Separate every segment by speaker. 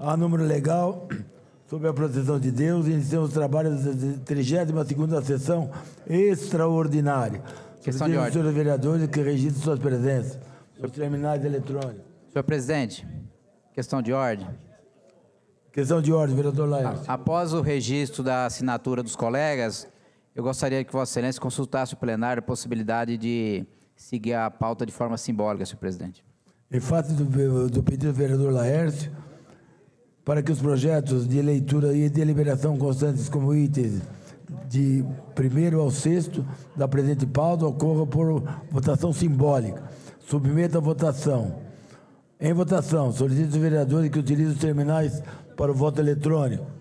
Speaker 1: A número legal, sob a proteção de Deus, iniciamos os trabalhos da 32ª sessão extraordinária.
Speaker 2: Questão de ordem.
Speaker 1: Senhores vereadores que registrem suas presenças. Os terminais eletrônicos.
Speaker 2: Senhor presidente, questão de ordem.
Speaker 1: Questão de ordem, vereador Laércio.
Speaker 2: Após o registro da assinatura dos colegas, eu gostaria que Vossa Excelência consultasse o plenário a possibilidade de seguir a pauta de forma simbólica, senhor presidente.
Speaker 1: Em face do pedido do vereador Laércio, para que os projetos de leitura e deliberação constantes como itens de 1º ao 6º da presente pauta ocorram por votação simbólica. Submeta a votação. Em votação, solicito os vereadores que utilizem os terminais para o voto eletrônico.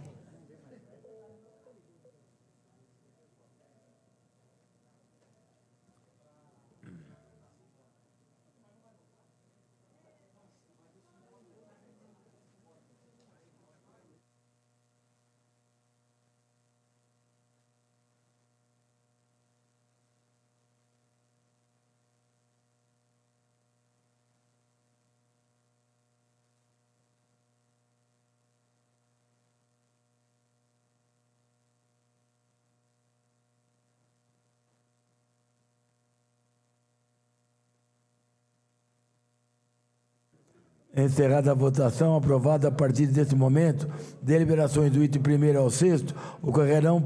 Speaker 1: Encerrada a votação, aprovada a partir desse momento, deliberações do item 1º ao 6º ocorrerão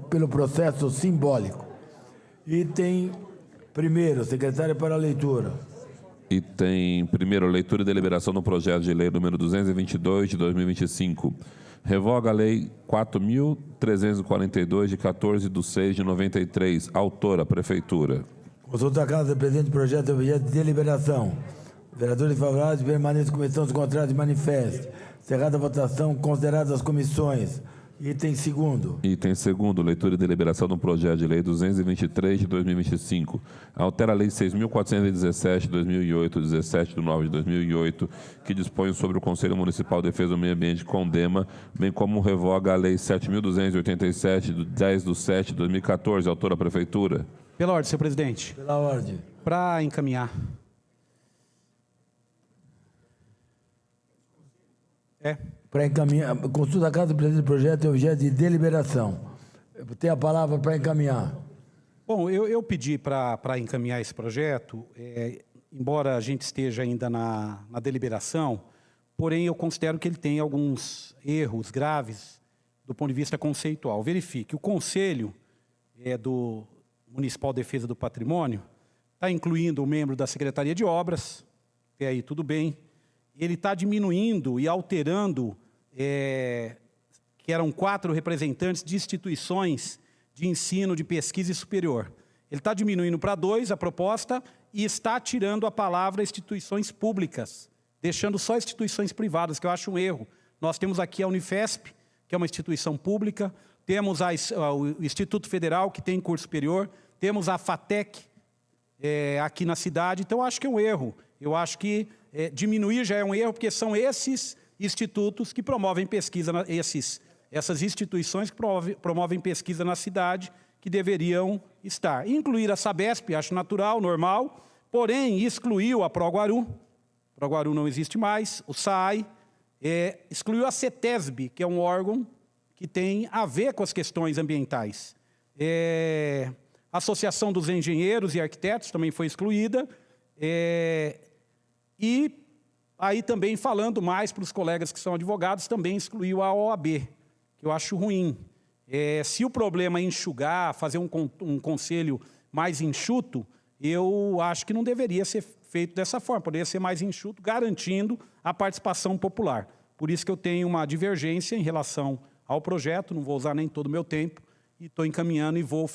Speaker 1: pelo processo simbólico. Item 1º, secretário para a leitura.
Speaker 3: Item 1º, leitura e deliberação do projeto de lei número 222 de 2025. Revoga a lei 4.342 de 14/6/93. Autora, Prefeitura.
Speaker 1: Consulta a Casa, presente projeto objeto de deliberação. Vereadores favoráveis, permaneçam com comissão, os contrários, manifeste. Encerrada a votação, consideradas as comissões. Item 2º.
Speaker 3: Item 2º, leitura e deliberação do projeto de lei 223 de 2025. Altera a lei 6.417 de 2008, 17/9/2008, que dispõe sobre o Conselho Municipal de Defesa do Meio Ambiente, CONDEMA, bem como revoga a lei 7.287 de 10/7/2014. Autora, Prefeitura.
Speaker 4: Pela ordem, senhor presidente.
Speaker 1: Pela ordem.
Speaker 4: Para encaminhar.
Speaker 1: Para encaminhar, consulta a Casa, presente projeto é objeto de deliberação. Tem a palavra para encaminhar.
Speaker 4: Bom, eu pedi para encaminhar esse projeto, embora a gente esteja ainda na deliberação, porém eu considero que ele tem alguns erros graves do ponto de vista conceitual. Verifique, o Conselho do Municipal de Defesa do Patrimônio está incluindo o membro da Secretaria de Obras, e aí tudo bem. Ele está diminuindo e alterando, que eram 4 representantes de instituições de ensino, de pesquisa e superior. Ele está diminuindo para 2 a proposta e está tirando a palavra instituições públicas, deixando só instituições privadas, que eu acho um erro. Nós temos aqui a Unifesp, que é uma instituição pública, temos o Instituto Federal, que tem curso superior, temos a FATEC aqui na cidade, então eu acho que é um erro. Eu acho que diminuir já é um erro, porque são esses institutos que promovem pesquisa, essas instituições que promovem pesquisa na cidade, que deveriam estar. Incluir a Sabesp, acho natural, normal, porém excluiu a Proguaru não existe mais, o SAAI, excluiu a CETESB, que é um órgão que tem a ver com as questões ambientais. A Associação dos Engenheiros e Arquitetos também foi excluída, e aí também, falando mais para os colegas que são advogados, também excluiu a OAB, que eu acho ruim. Se o problema é enxugar, fazer um conselho mais enxuto, eu acho que não deveria ser feito dessa forma, poderia ser mais enxuto, garantindo a participação popular. Por isso que eu tenho uma divergência em relação ao projeto, não vou usar nem todo o meu tempo, e estou encaminhando e vou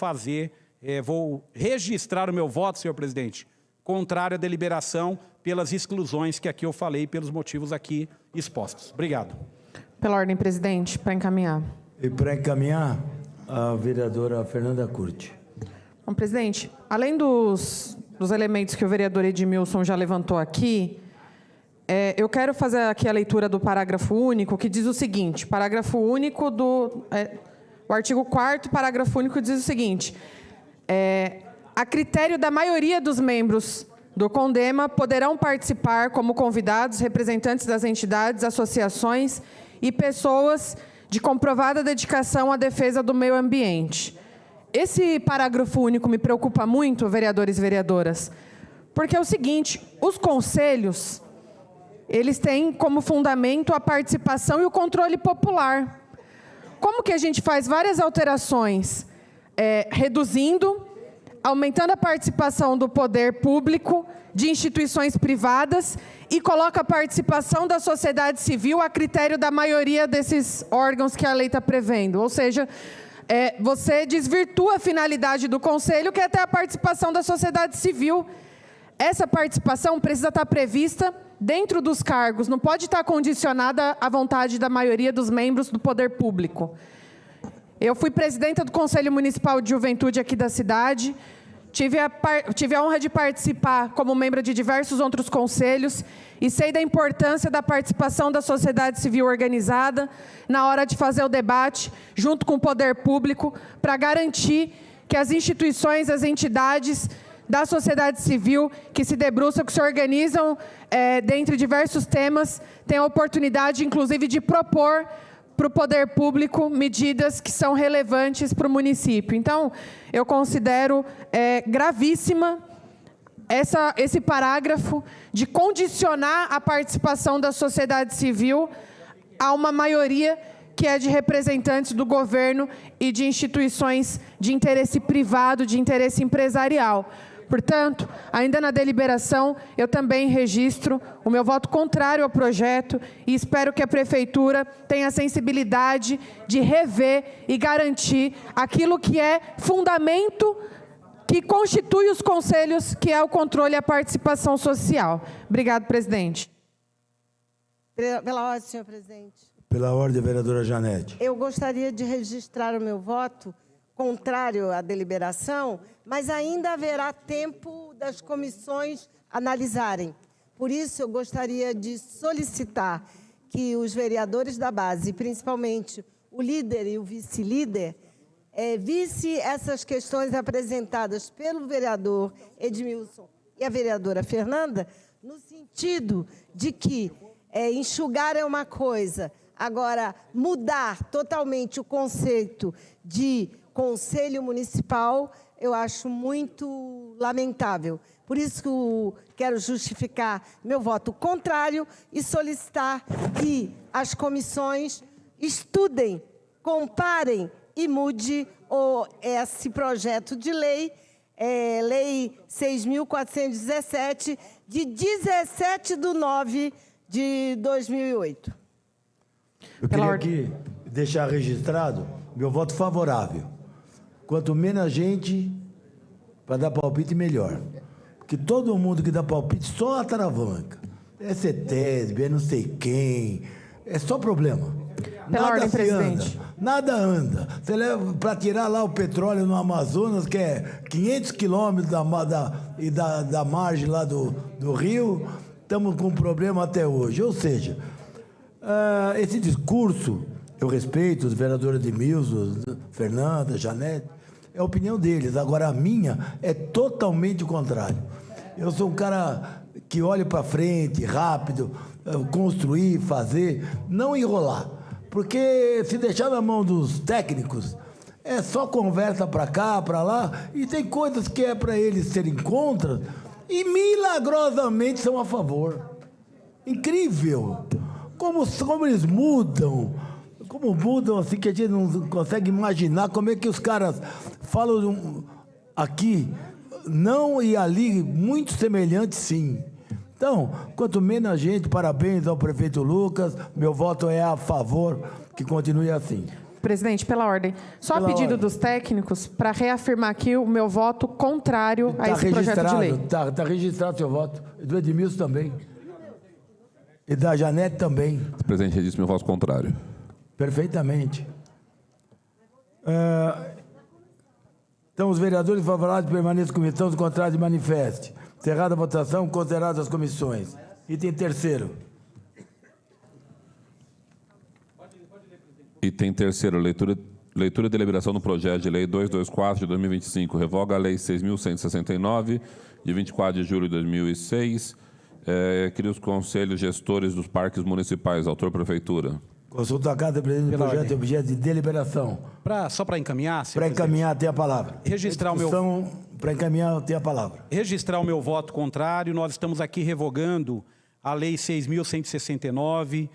Speaker 4: vou registrar o meu voto, senhor presidente, contrário à deliberação pelas exclusões que aqui eu falei, pelos motivos aqui expostos. Obrigado.
Speaker 5: Pela ordem, presidente, para encaminhar.
Speaker 1: E para encaminhar, a vereadora Fernanda Curti.
Speaker 5: Bom, presidente, além dos elementos que o vereador Edmilson já levantou aqui, eu quero fazer aqui a leitura do parágrafo único, que diz o seguinte, parágrafo único do... o artigo 4º, parágrafo único, diz o seguinte, a critério da maioria dos membros do CONDEMA, poderão participar como convidados representantes das entidades, associações e pessoas de comprovada dedicação à defesa do meio ambiente. Esse parágrafo único me preocupa muito, vereadores e vereadoras, porque é o seguinte, os conselhos, eles têm como fundamento a participação e o controle popular. Como que a gente faz várias alterações, reduzindo, aumentando a participação do poder público, de instituições privadas, e coloca a participação da sociedade civil a critério da maioria desses órgãos que a lei está prevendo. Ou seja, você desvirtua a finalidade do Conselho, que é ter a participação da sociedade civil. Essa participação precisa estar prevista dentro dos cargos, não pode estar condicionada à vontade da maioria dos membros do poder público. Eu fui presidenta do Conselho Municipal de Juventude aqui da cidade, tive a honra de participar como membro de diversos outros conselhos e sei da importância da participação da sociedade civil organizada na hora de fazer o debate, junto com o poder público, para garantir que as instituições, as entidades da sociedade civil que se debruçam, que se organizam dentre diversos temas, tenham a oportunidade, inclusive, de propor para o poder público medidas que são relevantes para o município. Então, eu considero gravíssima esse parágrafo de condicionar a participação da sociedade civil a uma maioria que é de representantes do governo e de instituições de interesse privado, de interesse empresarial. Portanto, ainda na deliberação, eu também registro o meu voto contrário ao projeto e espero que a Prefeitura tenha a sensibilidade de rever e garantir aquilo que é fundamento que constitui os conselhos, que é o controle e a participação social. Obrigado, presidente.
Speaker 6: Pela ordem, senhor presidente.
Speaker 1: Pela ordem, vereadora Janete.
Speaker 6: Eu gostaria de registrar o meu voto contrário à deliberação, mas ainda haverá tempo das comissões analisarem. Por isso, eu gostaria de solicitar que os vereadores da base, principalmente o líder e o vice-líder, visse essas questões apresentadas pelo vereador Edmilson e a vereadora Fernanda, no sentido de que enxugar é uma coisa, agora mudar totalmente o conceito de Conselho Municipal, eu acho muito lamentável. Por isso que quero justificar meu voto contrário e solicitar que as comissões estudem, comparem e mude esse projeto de lei, Lei 6.417, de 17/9/2008.
Speaker 1: Eu queria aqui deixar registrado meu voto favorável. Quanto menos gente para dar palpite, melhor. Porque todo mundo que dá palpite só atravanca. É CETESB, é não sei quem. É só problema.
Speaker 5: Pela ordem, presidente.
Speaker 1: Nada anda. Você leva para tirar lá o petróleo no Amazonas, que é 500 quilômetros da margem lá do rio, estamos com um problema até hoje. Ou seja, esse discurso, eu respeito os vereadores Edmilson, Fernanda, Janete, é a opinião deles. Agora, a minha é totalmente o contrário. Eu sou um cara que olha para frente, rápido, construir, fazer, não enrolar. Porque se deixar na mão dos técnicos, é só conversa para cá, para lá, e tem coisas que é para eles serem contra e milagrosamente são a favor. Incrível! Como eles mudam, assim que a gente não consegue imaginar como é que os caras falam aqui, não e ali, muito semelhante sim. Então, quanto menos gente, parabéns ao prefeito Lucas, meu voto é a favor, que continue assim.
Speaker 5: Presidente, pela ordem. Só a pedido dos técnicos, para reafirmar aqui o meu voto contrário a esse projeto de lei.
Speaker 1: Está registrado o seu voto. E do Edmilson também. E da Janete também.
Speaker 3: Presidente, registro meu voto contrário.
Speaker 1: Perfeitamente. Então, os vereadores favoráveis permaneçam com comissão, os contrários de manifeste. Encerrada a votação, consideradas as comissões. Item terceiro.
Speaker 3: Item terceiro, leitura e deliberação do projeto de lei 224 de 2025, revoga a lei 6.169, de 24 de julho de 2006, cria os conselhos gestores dos parques municipais. Autor, Prefeitura.
Speaker 1: Consulta a Casa, presidente do
Speaker 4: Pela
Speaker 1: projeto
Speaker 4: ordem.
Speaker 1: objeto de deliberação.
Speaker 4: Só para encaminhar, senhor
Speaker 1: Para encaminhar, tem a palavra.
Speaker 4: Registrar o meu-
Speaker 1: Para encaminhar, tem a palavra.
Speaker 4: registrar o meu voto contrário. Nós estamos aqui revogando a Lei 6.169,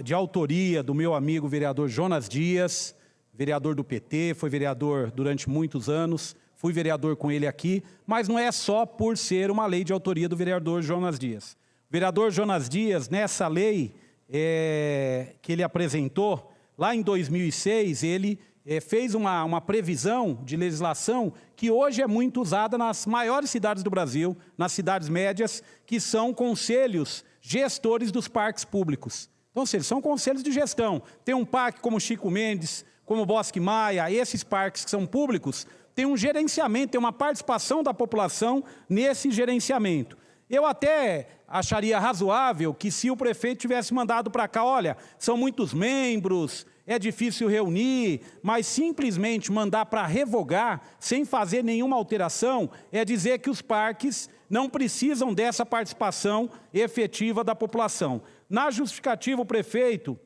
Speaker 4: de autoria do meu amigo vereador Jonas Dias, vereador do PT, foi vereador durante muitos anos, fui vereador com ele aqui, mas não é só por ser uma lei de autoria do vereador Jonas Dias. O vereador Jonas Dias, nessa lei que ele apresentou, lá em 2006, ele fez uma previsão de legislação que hoje é muito usada nas maiores cidades do Brasil, nas cidades médias, que são conselhos gestores dos parques públicos. Então, ou seja, são conselhos de gestão. Tem um parque como Chico Mendes, como Bosque Maia, esses parques que são públicos, tem um gerenciamento, tem uma participação da população nesse gerenciamento. Eu até acharia razoável que se o prefeito tivesse mandado para cá, olha, são muitos membros, é difícil reunir, mas simplesmente mandar para revogar, sem fazer nenhuma alteração, é dizer que os parques não precisam dessa participação efetiva da população. Na justificativa, o prefeito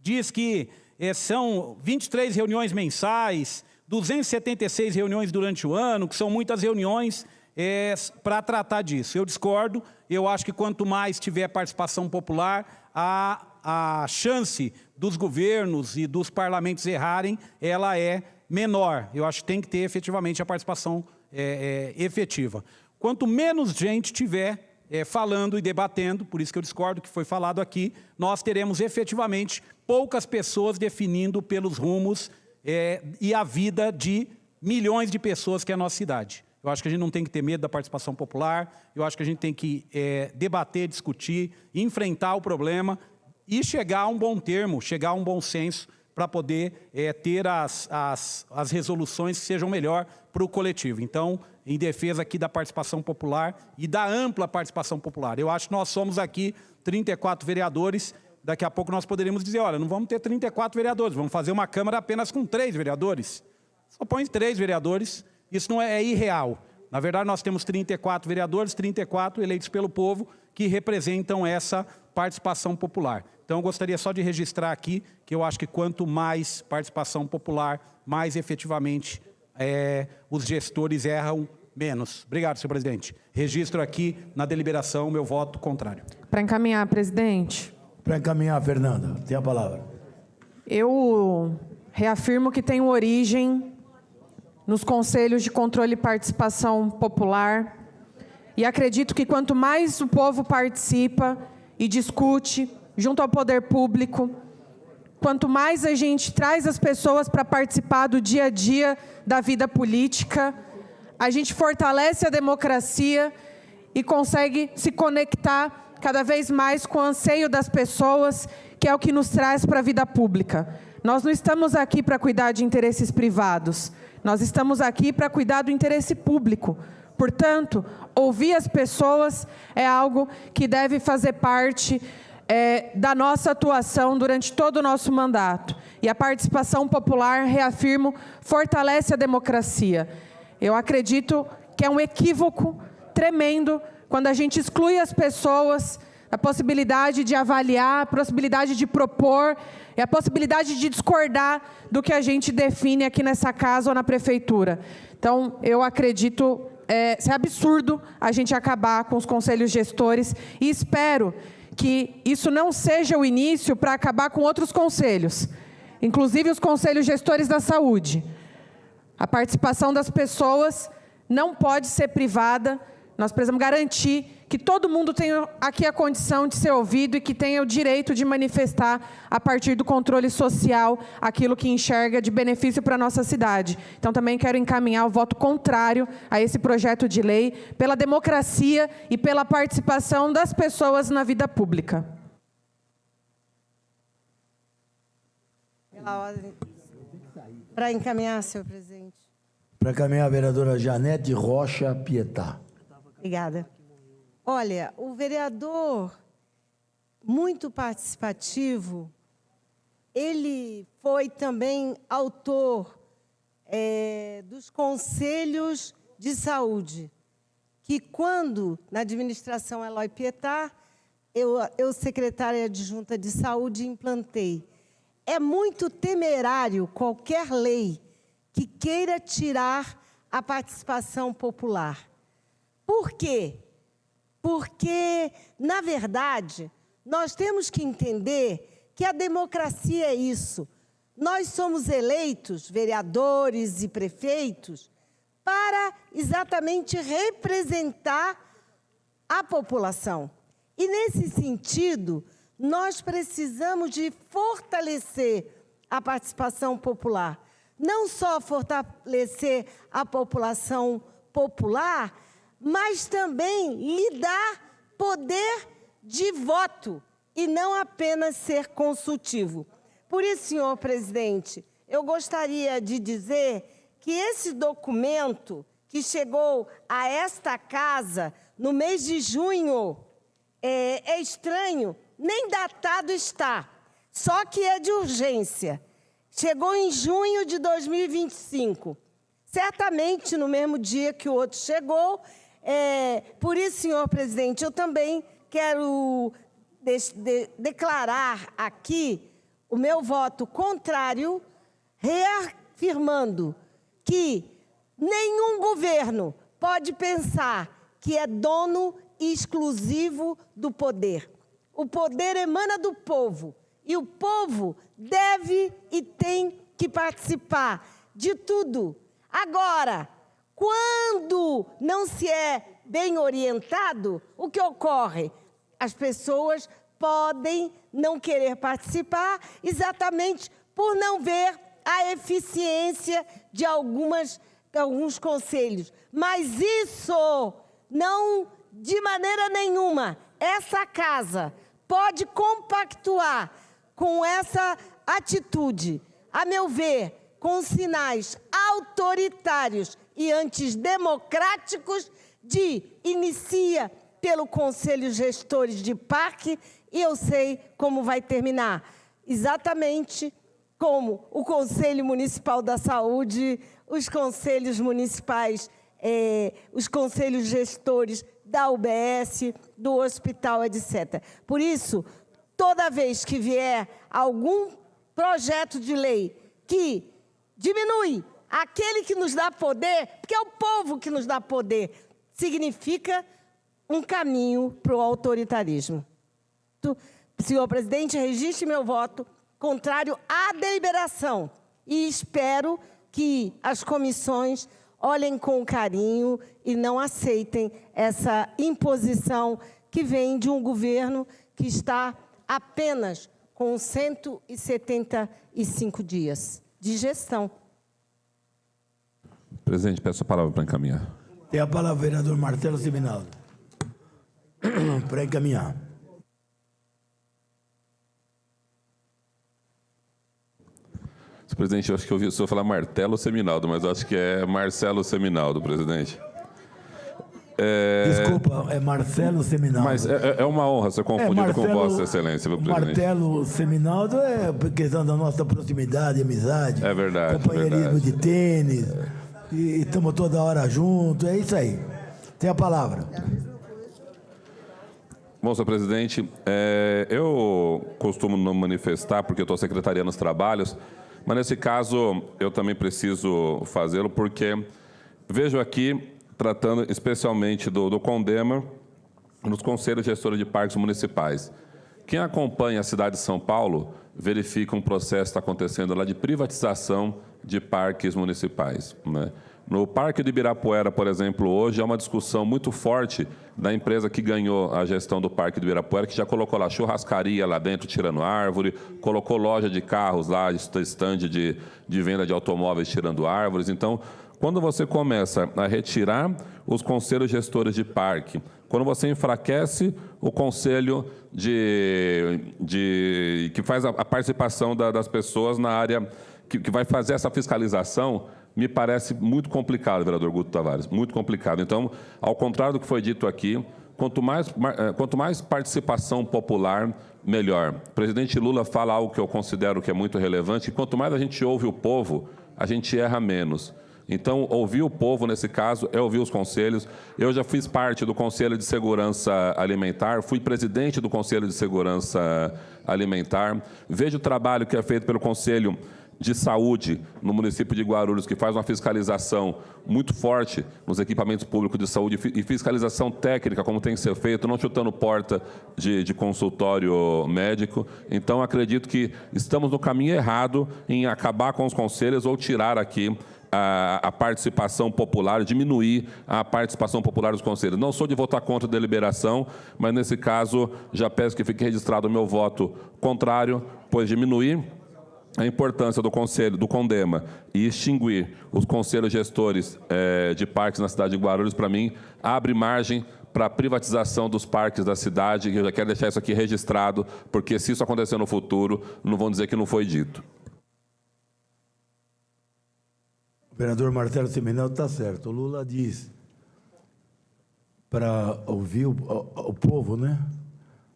Speaker 4: diz que são 23 reuniões mensais, 276 reuniões durante o ano, que são muitas reuniões para tratar disso. Eu discordo, eu acho que quanto mais tiver participação popular, a chance dos governos e dos parlamentos errarem, ela é menor. Eu acho que tem que ter efetivamente a participação efetiva. Quanto menos gente tiver falando e debatendo, por isso que eu discordo que foi falado aqui, nós teremos efetivamente poucas pessoas definindo pelos rumos e a vida de milhões de pessoas que é a nossa cidade. Eu acho que a gente não tem que ter medo da participação popular, eu acho que a gente tem que debater, discutir, enfrentar o problema e chegar a um bom termo, chegar a um bom senso para poder ter as resoluções que sejam melhor para o coletivo. Então, em defesa aqui da participação popular e da ampla participação popular. Eu acho que nós somos aqui 34 vereadores, daqui a pouco nós poderíamos dizer, olha, não vamos ter 34 vereadores, vamos fazer uma Câmara apenas com 3 vereadores. Só põe 3 vereadores, isso não é irreal. Na verdade, nós temos 34 vereadores, 34 eleitos pelo povo, que representam essa participação popular. Então, eu gostaria só de registrar aqui que eu acho que quanto mais participação popular, mais efetivamente os gestores erram menos. Obrigado, senhor presidente. Registro aqui na deliberação o meu voto contrário.
Speaker 5: Para encaminhar, presidente.
Speaker 1: Para encaminhar, Fernanda, tem a palavra.
Speaker 5: Eu reafirmo que tenho origem nos conselhos de controle e participação popular e acredito que quanto mais o povo participa e discute junto ao poder público, quanto mais a gente traz as pessoas para participar do dia a dia da vida política, a gente fortalece a democracia e consegue se conectar cada vez mais com o anseio das pessoas, que é o que nos traz para a vida pública. Nós não estamos aqui para cuidar de interesses privados, nós estamos aqui para cuidar do interesse público. Portanto, ouvir as pessoas é algo que deve fazer parte da nossa atuação durante todo o nosso mandato. E a participação popular, reafirmo, fortalece a democracia. Eu acredito que é um equívoco tremendo quando a gente exclui as pessoas a possibilidade de avaliar, a possibilidade de propor e a possibilidade de discordar do que a gente define aqui nessa casa ou na prefeitura. Então, eu acredito ser absurdo a gente acabar com os conselhos gestores e espero que isso não seja o início para acabar com outros conselhos, inclusive os conselhos gestores da saúde. A participação das pessoas não pode ser privada, nós precisamos garantir que todo mundo tenha aqui a condição de ser ouvido e que tenha o direito de manifestar, a partir do controle social, aquilo que enxerga de benefício para a nossa cidade. Então, também quero encaminhar o voto contrário a esse projeto de lei, pela democracia e pela participação das pessoas na vida pública.
Speaker 6: Pela ordem. Para encaminhar, senhor presidente.
Speaker 1: Para encaminhar a vereadora Janete Rocha Pietá.
Speaker 6: Obrigada. Olha, o vereador, muito participativo, ele foi também autor dos conselhos de saúde, que quando, na administração Eloy Pietá, eu secretária adjunta de saúde, implantei. É muito temerário qualquer lei que queira tirar a participação popular. Por quê? Porque, na verdade, nós temos que entender que a democracia é isso. Nós somos eleitos, vereadores e prefeitos, para exatamente representar a população. E, nesse sentido, nós precisamos de fortalecer a participação popular. Não só fortalecer a população popular, mas também lhe dar poder de voto e não apenas ser consultivo. Por isso, senhor presidente, eu gostaria de dizer que esse documento que chegou a esta casa no mês de junho é estranho, nem datado está, só que é de urgência. Chegou em junho de 2025, certamente no mesmo dia que o outro chegou. Por isso, senhor presidente, eu também quero declarar aqui o meu voto contrário, reafirmando que nenhum governo pode pensar que é dono exclusivo do poder. O poder emana do povo e o povo deve e tem que participar de tudo. Agora, quando não se é bem orientado, o que ocorre? As pessoas podem não querer participar exatamente por não ver a eficiência de alguns conselhos. Mas isso não, de maneira nenhuma, essa casa pode compactuar com essa atitude, a meu ver, com sinais autoritários e antidemocráticos de inicia pelo Conselho Gestores de Parque, e eu sei como vai terminar. Exatamente como o Conselho Municipal da Saúde, os conselhos municipais, os conselhos gestores da UBS, do hospital, etc. Por isso, toda vez que vier algum projeto de lei que diminui aquele que nos dá poder, porque é o povo que nos dá poder, significa um caminho para o autoritarismo. Senhor presidente, registre meu voto contrário à deliberação e espero que as comissões olhem com carinho e não aceitem essa imposição que vem de um governo que está apenas com 175 dias de gestão.
Speaker 3: Presidente, peço a palavra para encaminhar.
Speaker 1: Tem a palavra o vereador Marcelo Seminaldo. Para encaminhar.
Speaker 3: Senhor presidente, eu acho que eu ouvi o senhor falar Martelo Seminaldo, mas eu acho que é Marcelo Seminaldo, presidente.
Speaker 1: Desculpa, é Marcelo Seminaldo.
Speaker 3: Mas é uma honra ser confundido com Vossa Excelência, meu presidente.
Speaker 1: Martelo Seminaldo é questão da nossa proximidade, amizade.
Speaker 3: É verdade.
Speaker 1: Companheirismo de tênis. E estamos toda hora juntos. É isso aí. Tem a palavra.
Speaker 3: Bom, senhor presidente, eu costumo não manifestar porque eu estou secretariando os trabalhos, mas nesse caso eu também preciso fazê-lo porque vejo aqui, tratando especialmente do CONDEMA, nos conselhos gestores de parques municipais. Quem acompanha a cidade de São Paulo verifica um processo que está acontecendo lá de privatização de parques municipais, né? No Parque do Ibirapuera, por exemplo, hoje há uma discussão muito forte da empresa que ganhou a gestão do Parque do Ibirapuera, que já colocou lá churrascaria lá dentro, tirando árvore, colocou loja de carros lá, stand de venda de automóveis, tirando árvores. Então, quando você começa a retirar os conselhos gestores de parque, quando você enfraquece o conselho que faz a participação das pessoas na área, que vai fazer essa fiscalização, me parece muito complicado, vereador Guto Tavares, muito complicado. Então, ao contrário do que foi dito aqui, quanto mais participação popular, melhor. O presidente Lula fala algo que eu considero que é muito relevante, que quanto mais a gente ouve o povo, a gente erra menos. Então, ouvir o povo, nesse caso, é ouvir os conselhos. Eu já fiz parte do Conselho de Segurança Alimentar, fui presidente do Conselho de Segurança Alimentar. Vejo o trabalho que é feito pelo Conselho de Saúde no município de Guarulhos, que faz uma fiscalização muito forte nos equipamentos públicos de saúde e fiscalização técnica, como tem que ser feito, não chutando porta de consultório médico. Então, acredito que estamos no caminho errado em acabar com os conselhos ou tirar aqui a participação popular, diminuir a participação popular dos conselhos. Não sou de votar contra a deliberação, mas, nesse caso, já peço que fique registrado o meu voto contrário, pois diminuir a importância do Conselho, do CONDEMA, e extinguir os conselhos gestores de parques na cidade de Guarulhos, para mim, abre margem para a privatização dos parques da cidade, e eu já quero deixar isso aqui registrado, porque se isso acontecer no futuro, não vão dizer que não foi dito.
Speaker 1: O vereador Marcelo Seminel está certo. O Lula diz para ouvir o povo, né?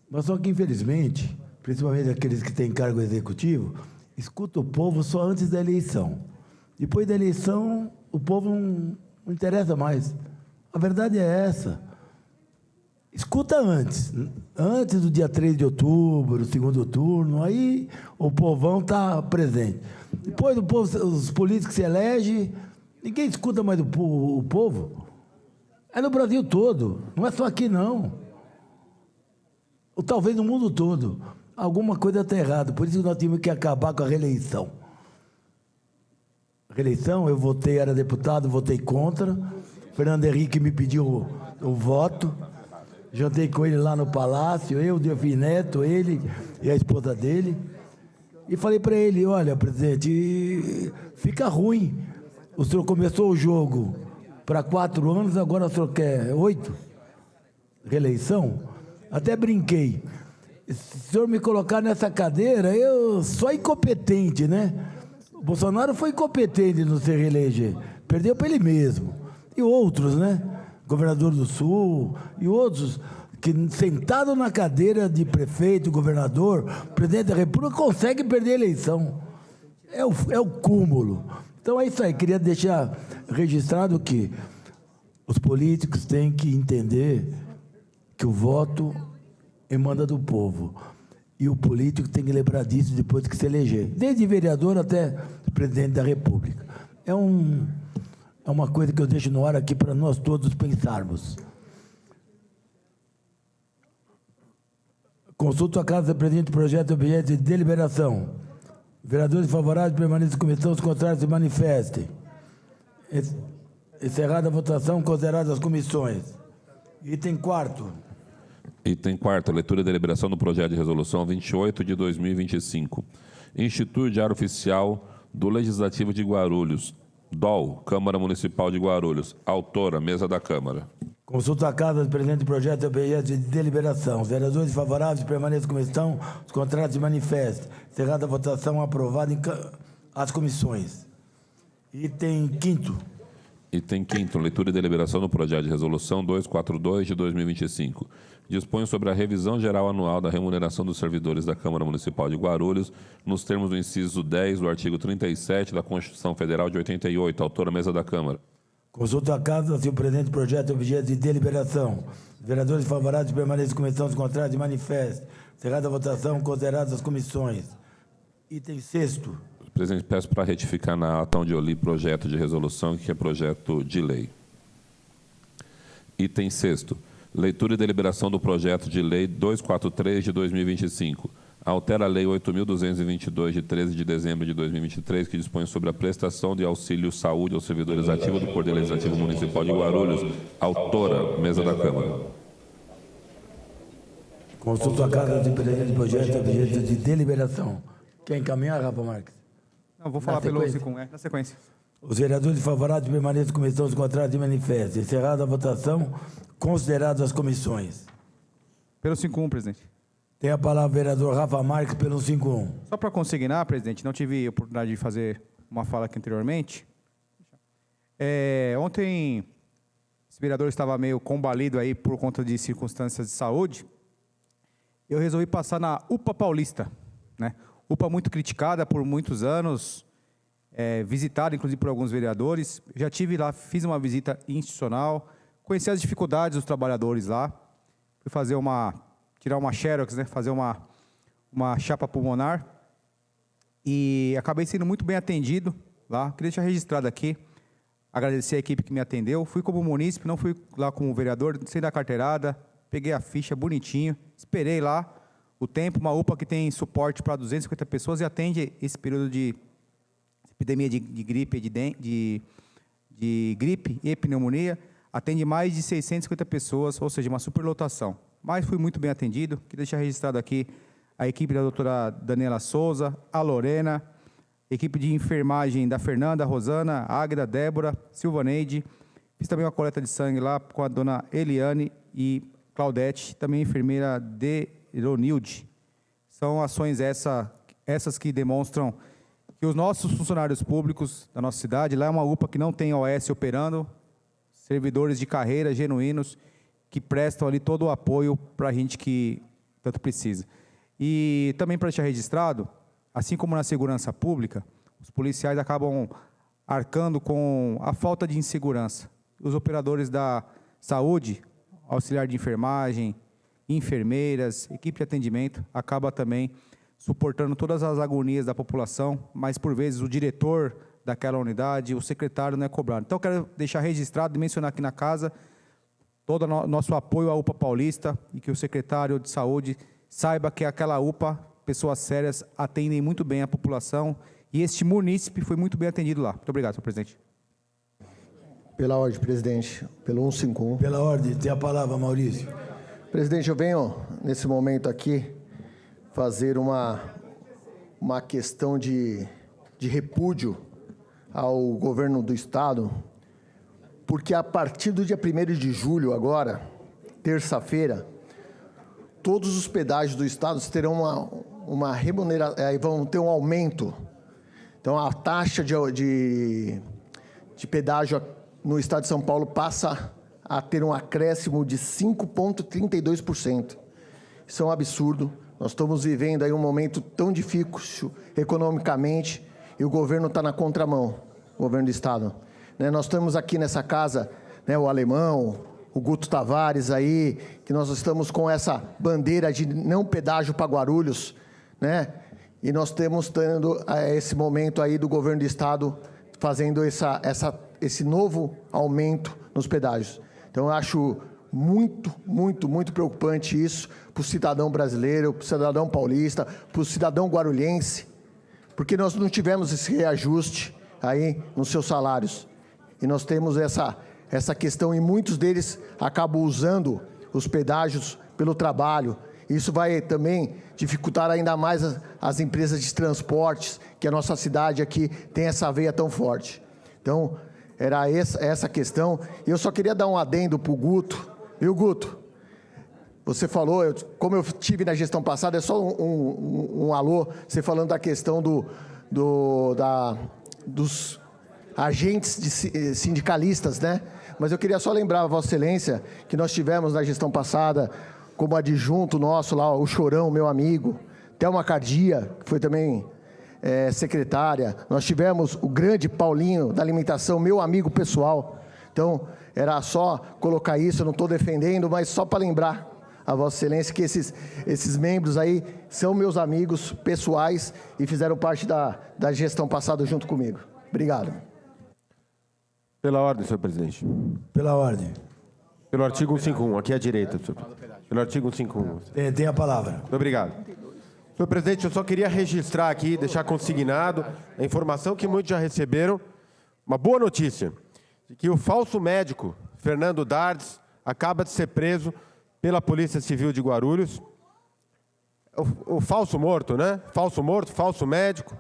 Speaker 1: Mas só que, infelizmente, principalmente aqueles que têm cargo executivo, escuta o povo só antes da eleição. Depois da eleição, o povo não interessa mais. A verdade é essa. Escuta antes do dia 3 de outubro, segundo turno, aí o povão está presente. Depois os políticos se elegem, ninguém escuta mais o povo. É no Brasil todo, não é só aqui não. Ou talvez no mundo todo. Alguma coisa está errada, por isso que nós tínhamos que acabar com a reeleição. Reeleição, eu votei, era deputado, votei contra. Fernando Henrique me pediu o voto. Jantei com ele lá no Palácio, eu, Delfim Neto, ele e a esposa dele. E falei para ele, olha, presidente, fica ruim. O senhor começou o jogo para 4 anos, agora o senhor quer 8? Reeleição? Até brinquei. Se o senhor me colocar nessa cadeira, eu sou incompetente, né? O Bolsonaro foi incompetente no se reeleger. Perdeu para ele mesmo. E outros, né? Governador do Sul e outros que, sentado na cadeira de prefeito, governador, presidente da República, conseguem perder a eleição. É o cúmulo. Então é isso aí. Queria deixar registrado que os políticos têm que entender que o voto emana do povo. E o político tem que lembrar disso depois que se eleger. Desde vereador até presidente da República. É uma coisa que eu deixo no ar aqui para nós todos pensarmos. Consulto a Casa do Presidente do Projeto Objeto de Deliberação. Vereadores favoráveis permaneçam em comissão, os contrários se manifestem. Encerrada a votação, consideradas as comissões. Item 4º.
Speaker 3: Item 4º, leitura e deliberação do projeto de resolução 28 de 2025. Institui o Diário Oficial do Legislativo de Guarulhos. DOL, Câmara Municipal de Guarulhos. Autora, Mesa da Câmara.
Speaker 1: Consulta a Casa do Presidente do Projeto objeto de deliberação. Os vereadores favoráveis permaneçam em comissão, os contrários se manifestem. Encerrada a votação, aprovada as comissões. Item 5º.
Speaker 3: Item 5º, leitura e deliberação do projeto de resolução 242 de 2025. Dispõe sobre a revisão geral anual da remuneração dos servidores da Câmara Municipal de Guarulhos, nos termos do inciso 10 do artigo 37 da Constituição Federal de 88. Autora, Mesa da Câmara.
Speaker 1: Consulta a Casa, se o presente projeto objeto de deliberação. Os vereadores favoráveis permanecem em comissão, os contrários se manifestem. Encerrada a votação, consideradas as comissões. Item 6º.
Speaker 3: Presidente, peço para retificar na ata onde eu li projeto de resolução, que é projeto de lei. Item 6º. Leitura e deliberação do projeto de lei 243 de 2025. Altera a lei 8.222 de 13 de dezembro de 2023, que dispõe sobre a prestação de auxílio saúde aos servidores ativos do Poder Legislativo Municipal de Guarulhos. Autora, Mesa da Câmara.
Speaker 1: Consulta a Casa do Presidente do Projeto objeto de deliberação. Quer encaminhar, Rafa Marques?
Speaker 7: Não, vou falar pelo 5.1, na sequência.
Speaker 1: Os vereadores favoráveis permanecem em comissão, os contrários se manifestem. Encerrada a votação, consideradas as comissões.
Speaker 7: Pelo 5.1, presidente.
Speaker 1: Tem a palavra o vereador Rafa Marques pelo 5.1.
Speaker 7: Só para consignar, presidente, não tive oportunidade de fazer uma fala aqui anteriormente. Ontem, esse vereador estava meio combalido aí por conta de circunstâncias de saúde. Eu resolvi passar na UPA Paulista, né? UPA muito criticada por muitos anos, visitado, inclusive, por alguns vereadores. Já tive lá, fiz uma visita institucional, conheci as dificuldades dos trabalhadores lá. Fui fazer tirar uma xerox, né, fazer uma chapa pulmonar. E acabei sendo muito bem atendido lá. Queria deixar registrado aqui, agradecer a equipe que me atendeu. Fui como munícipe, não fui lá como vereador, sem dar carteirada, peguei a ficha bonitinho, esperei lá o tempo, uma UPA que tem suporte para 250 pessoas e atende esse período de epidemia de gripe, de gripe e pneumonia, atende mais de 650 pessoas, ou seja, uma superlotação. Mas fui muito bem atendido. Queria deixar registrado aqui a equipe da doutora Daniela Souza, a Lorena, equipe de enfermagem da Fernanda, Rosana, Águeda, Débora, Silvaneide. Fiz também uma coleta de sangue lá com a dona Eliane e Claudete, também enfermeira Deronilde. São ações essas que demonstram que os nossos funcionários públicos da nossa cidade, lá é uma UPA que não tem OS operando, servidores de carreira genuínos que prestam ali todo o apoio para a gente que tanto precisa. E também para deixar registrado, assim como na segurança pública, os policiais acabam arcando com a falta de insegurança. Os operadores da saúde, auxiliar de enfermagem, enfermeiras, equipe de atendimento, acaba também suportando todas as agonias da população, mas por vezes o diretor daquela unidade, o secretário não é cobrado. Então, eu quero deixar registrado e mencionar aqui na casa todo o nosso apoio à UPA Paulista e que o secretário de saúde saiba que aquela UPA, pessoas sérias, atendem muito bem a população e este munícipe foi muito bem atendido lá. Muito obrigado, senhor presidente.
Speaker 8: Pela ordem, presidente, pelo 151.
Speaker 1: Pela ordem, tem a palavra, Maurício.
Speaker 8: Presidente, eu venho, nesse momento aqui, fazer uma questão de repúdio ao governo do Estado, porque a partir do dia 1º de julho, agora, terça-feira, todos os pedágios do Estado terão uma remuneração, vão ter um aumento. Então, a taxa de pedágio no Estado de São Paulo passa a ter um acréscimo de 5,32%. Isso é um absurdo. Nós estamos vivendo aí um momento tão difícil economicamente e o governo está na contramão, o governo do Estado. Nós temos aqui nessa casa, o Alemão, o Guto Tavares aí, que nós estamos com essa bandeira de não pedágio para Guarulhos, e nós temos tendo esse momento aí do governo do Estado fazendo esse novo aumento nos pedágios. Então, eu acho muito, muito, muito preocupante isso para o cidadão brasileiro, para o cidadão paulista, para o cidadão guarulhense, porque nós não tivemos esse reajuste aí nos seus salários. E nós temos essa questão, e muitos deles acabam usando os pedágios pelo trabalho. Isso vai também dificultar ainda mais as empresas de transportes, que a nossa cidade aqui tem essa veia tão forte. Então, era essa questão. E eu só queria dar um adendo para o Guto. Viu, Guto? Você falou, como eu tive na gestão passada, é só um alô, você falando da questão dos agentes sindicalistas, Mas eu queria só lembrar a Vossa Excelência que nós tivemos na gestão passada, como adjunto nosso lá, o Chorão, meu amigo, Thelma Cardia, que foi também secretária, nós tivemos o grande Paulinho da alimentação, meu amigo pessoal. Então, era só colocar isso, eu não estou defendendo, mas só para lembrar a Vossa Excelência que esses membros aí são meus amigos pessoais e fizeram parte da gestão passada junto comigo. Obrigado.
Speaker 9: Pela ordem, senhor presidente.
Speaker 1: Pela ordem.
Speaker 9: Pelo artigo 151, aqui à direita, senhor presidente. Pelo artigo 151.
Speaker 1: Tem a palavra.
Speaker 9: Muito obrigado. Senhor presidente, eu só queria registrar aqui, deixar consignado a informação que muitos já receberam, uma boa notícia, de que o falso médico Fernando Dardes acaba de ser preso pela Polícia Civil de Guarulhos. O falso morto, Falso morto, falso médico,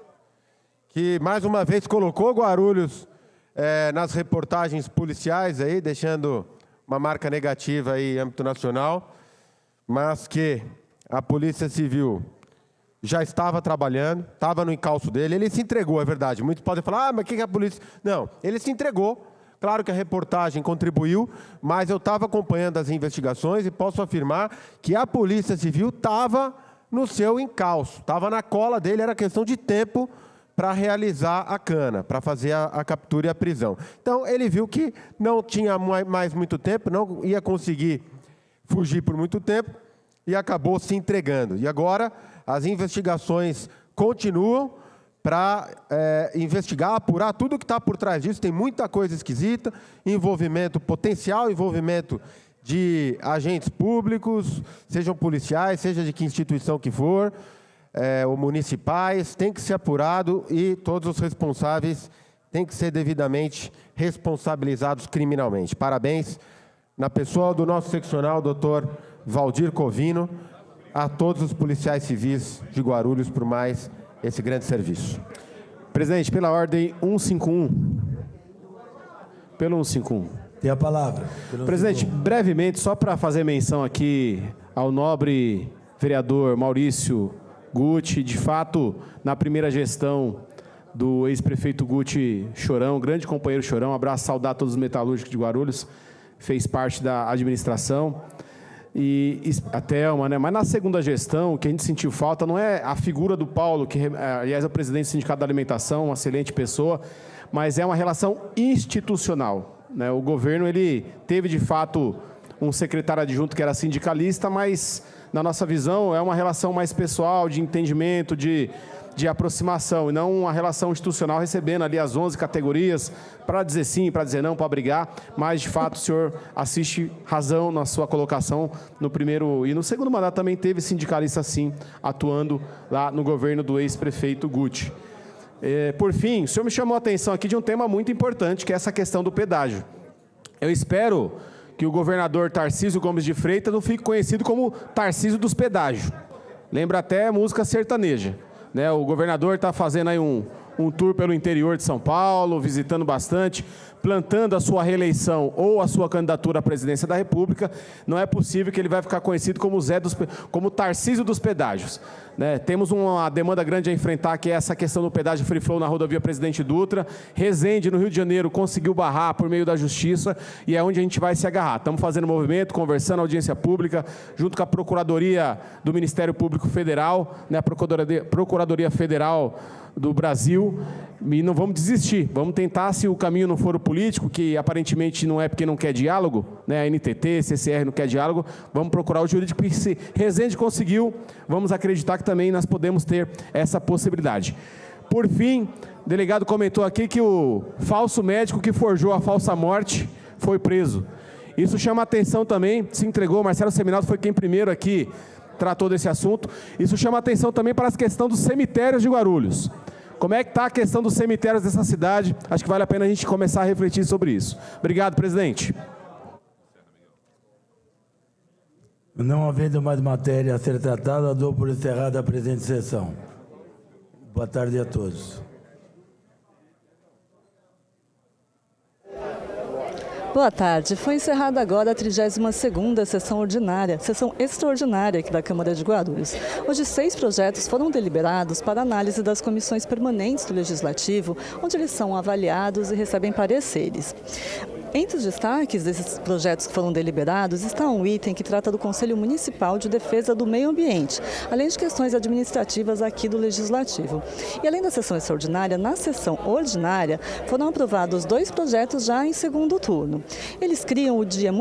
Speaker 9: que mais uma vez colocou Guarulhos nas reportagens policiais, aí, deixando uma marca negativa aí, em âmbito nacional, mas que a Polícia Civil já estava trabalhando, estava no encalço dele, ele se entregou, é verdade. Muitos podem falar, mas o que é a polícia? Não, ele se entregou. Claro que a reportagem contribuiu, mas eu estava acompanhando as investigações e posso afirmar que a Polícia Civil estava no seu encalço, estava na cola dele, era questão de tempo para realizar a cana, para fazer a captura e a prisão. Então, ele viu que não tinha mais muito tempo, não ia conseguir fugir por muito tempo e acabou se entregando. E agora as investigações continuam para investigar, apurar tudo que está por trás disso. Tem muita coisa esquisita, potencial envolvimento de agentes públicos, sejam policiais, seja de que instituição que for, ou municipais, tem que ser apurado e todos os responsáveis têm que ser devidamente responsabilizados criminalmente. Parabéns, na pessoa do nosso seccional, doutor Valdir Covino, a todos os policiais civis de Guarulhos por mais esse grande serviço.
Speaker 10: Presidente, pela ordem 151. Pelo 151.
Speaker 1: Tem a palavra.
Speaker 10: Presidente, brevemente, só para fazer menção aqui ao nobre vereador Maurício Guti, de fato, na primeira gestão do ex-prefeito Guti Chorão, grande companheiro Chorão, abraço, saudar todos os metalúrgicos de Guarulhos, fez parte da administração, e a Thelma, né? Mas na segunda gestão, o que a gente sentiu falta não é a figura do Paulo, que, aliás, é o presidente do Sindicato da Alimentação, uma excelente pessoa, mas é uma relação institucional, né? O governo ele teve, de fato, um secretário adjunto que era sindicalista, mas, na nossa visão, é uma relação mais pessoal, de entendimento, de aproximação, e não uma relação institucional recebendo ali as 11 categorias para dizer sim, para dizer não, para brigar, mas, de fato, o senhor assiste razão na sua colocação no primeiro e no segundo mandato também teve sindicalista, sim, atuando lá no governo do ex-prefeito Guti. Por fim, o senhor me chamou a atenção aqui de um tema muito importante, que é essa questão do pedágio. Eu espero que o governador Tarcísio Gomes de Freitas não fique conhecido como Tarcísio dos Pedágios. Lembra até música sertaneja, né? O governador está fazendo aí um tour pelo interior de São Paulo, visitando bastante, plantando a sua reeleição ou a sua candidatura à presidência da República. Não é possível que ele vai ficar conhecido como Tarcísio dos Pedágios, né? Temos uma demanda grande a enfrentar, que é essa questão do pedágio free flow na rodovia Presidente Dutra. Resende, no Rio de Janeiro, conseguiu barrar por meio da Justiça, e é onde a gente vai se agarrar. Estamos fazendo movimento, conversando, audiência pública, junto com a Procuradoria do Ministério Público Federal, né, a Procuradoria Federal do Brasil, e não vamos desistir. Vamos tentar, se o caminho não for o político, que aparentemente não é porque não quer diálogo, né, a NTT, CCR não quer diálogo, vamos procurar o jurídico, porque se Resende conseguiu, vamos acreditar que também nós podemos ter essa possibilidade. Por fim, o delegado comentou aqui que o falso médico que forjou a falsa morte foi preso. Isso chama atenção também, se entregou, Marcelo Seminaldo foi quem primeiro aqui tratou desse assunto. Isso chama atenção também para a questão dos cemitérios de Guarulhos. Como é que está a questão dos cemitérios dessa cidade? Acho que vale a pena a gente começar a refletir sobre isso. Obrigado, presidente.
Speaker 1: Não havendo mais matéria a ser tratada, dou por encerrada a presente sessão. Boa tarde a todos.
Speaker 11: Boa tarde. Foi encerrada agora a 32ª sessão ordinária, sessão extraordinária aqui da Câmara de Guarulhos. Hoje, 6 projetos foram deliberados para análise das comissões permanentes do Legislativo, onde eles são avaliados e recebem pareceres. Entre os destaques desses projetos que foram deliberados está um item que trata do Conselho Municipal de Defesa do Meio Ambiente, além de questões administrativas aqui do Legislativo. E além da sessão extraordinária, na sessão ordinária foram aprovados 2 projetos já em segundo turno. Eles criam o Dia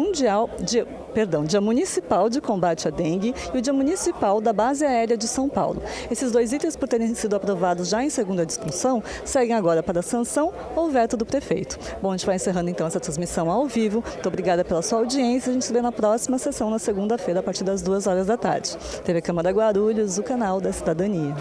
Speaker 11: Municipal de Combate à Dengue e o Dia Municipal da Base Aérea de São Paulo. Esses 2 itens, por terem sido aprovados já em segunda discussão, seguem agora para a sanção ou veto do prefeito. Bom, a gente vai encerrando então essa transmissão ao vivo. Muito obrigada pela sua audiência. A gente se vê na próxima sessão, na segunda-feira, a partir das 2 horas da tarde. TV Câmara Guarulhos, o canal da cidadania.